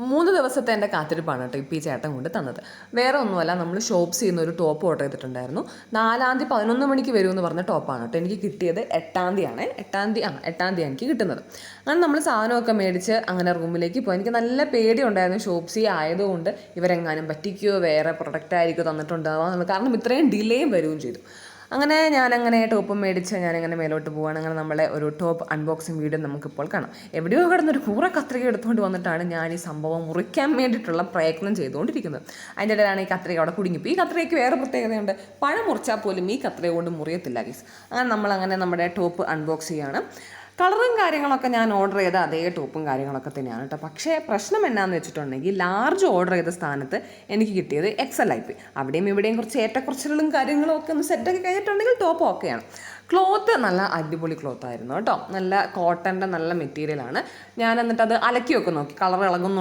3 ദിവസത്തെ എൻ്റെ കാത്തിരിപ്പാണ് കേട്ടോ ഇപ്പോൾ ഈ ചേട്ടൻ കൊണ്ട് തന്നത്. വേറെ ഒന്നുമല്ല, നമ്മൾ ഷോപ്സിൽ നിന്ന് ഒരു ടോപ്പ് ഓർഡർ ചെയ്തിട്ടുണ്ടായിരുന്നു. 4-ാം തീയതി 11 മണിക്ക് വരുമെന്ന് പറഞ്ഞ ടോപ്പാണ് കേട്ടോ. എനിക്ക് കിട്ടിയത് 8-ാം തീയതിയാണ്. 8-ാം തീയതി എനിക്ക് കിട്ടുന്നത്. അങ്ങനെ നമ്മൾ സാധനമൊക്കെ മേടിച്ച് അങ്ങനെ റൂമിലേക്ക് പോയി. എനിക്ക് നല്ല പേടിയുണ്ടായിരുന്നു, ഷോപ്സി ആയതുകൊണ്ട് ഇവരെങ്ങാനും പറ്റിക്കുകയോ വേറെ പ്രൊഡക്റ്റ് ആയിരിക്കും തന്നിട്ടുണ്ടാവുക എന്നുള്ളത്. കാരണം ഇത്രയും ഡിലേയും വരികയും ചെയ്തു. അങ്ങനെ ഞാനങ്ങനെ ടോപ്പ് മേടിച്ച് ഞാനങ്ങനെ മേലോട്ട് പോവുകയാണ്. അങ്ങനെ നമ്മളെ ഒരു ടോപ്പ് അൺബോക്സിങ് വീഡിയോ നമുക്കിപ്പോൾ കാണാം. എവിടെയോ കിടന്നൊരു കൂറ കത്രിക എടുത്തുകൊണ്ട് വന്നിട്ടാണ് ഞാൻ ഈ സംഭവം മുറിക്കാൻ വേണ്ടിയിട്ടുള്ള പ്രയത്നം ചെയ്തുകൊണ്ടിരിക്കുന്നത്. അതിൻ്റെ ഇടയിലാണ് ഈ കത്രിക അവിടെ കുടുങ്ങിപ്പോയി. ഈ കത്രികയ്ക്ക് വേറെ പ്രത്യേകതയുണ്ട്, പഴം മുറിച്ചാൽ പോലും ഈ കത്രിക കൊണ്ട് മുറിയത്തില്ല ഗൈസ്. അങ്ങനെ നമ്മളങ്ങനെ നമ്മുടെ ടോപ്പ് അൺബോക്സ് ചെയ്യാണ്. കളറും കാര്യങ്ങളൊക്കെ ഞാൻ ഓർഡർ ചെയ്ത അതേ ടോപ്പും കാര്യങ്ങളൊക്കെ തന്നെയാണ് കേട്ടോ. പക്ഷേ പ്രശ്നം എന്നാന്ന് വെച്ചിട്ടുണ്ടെങ്കിൽ ലാർജ് ഓർഡർ ചെയ്ത സ്ഥാനത്ത് എനിക്ക് കിട്ടിയത് XL ആയിപ്പോയി. അവിടെയും ഇവിടെയും കുറച്ച് ഏറ്റക്കുറച്ചിലും കാര്യങ്ങളും ഒക്കെ ഒന്ന് സെറ്റൊക്കെ കഴിഞ്ഞിട്ടുണ്ടെങ്കിൽ ടോപ്പ് ഓക്കെയാണ്. ക്ലോത്ത് നല്ല അടിപൊളി ക്ലോത്ത് ആയിരുന്നു കേട്ടോ. നല്ല കോട്ടൻ്റെ നല്ല മെറ്റീരിയലാണ്. ഞാൻ എന്നിട്ട് അത് അലക്കിയൊക്കെ നോക്കി, കളർ ഇളകുന്നു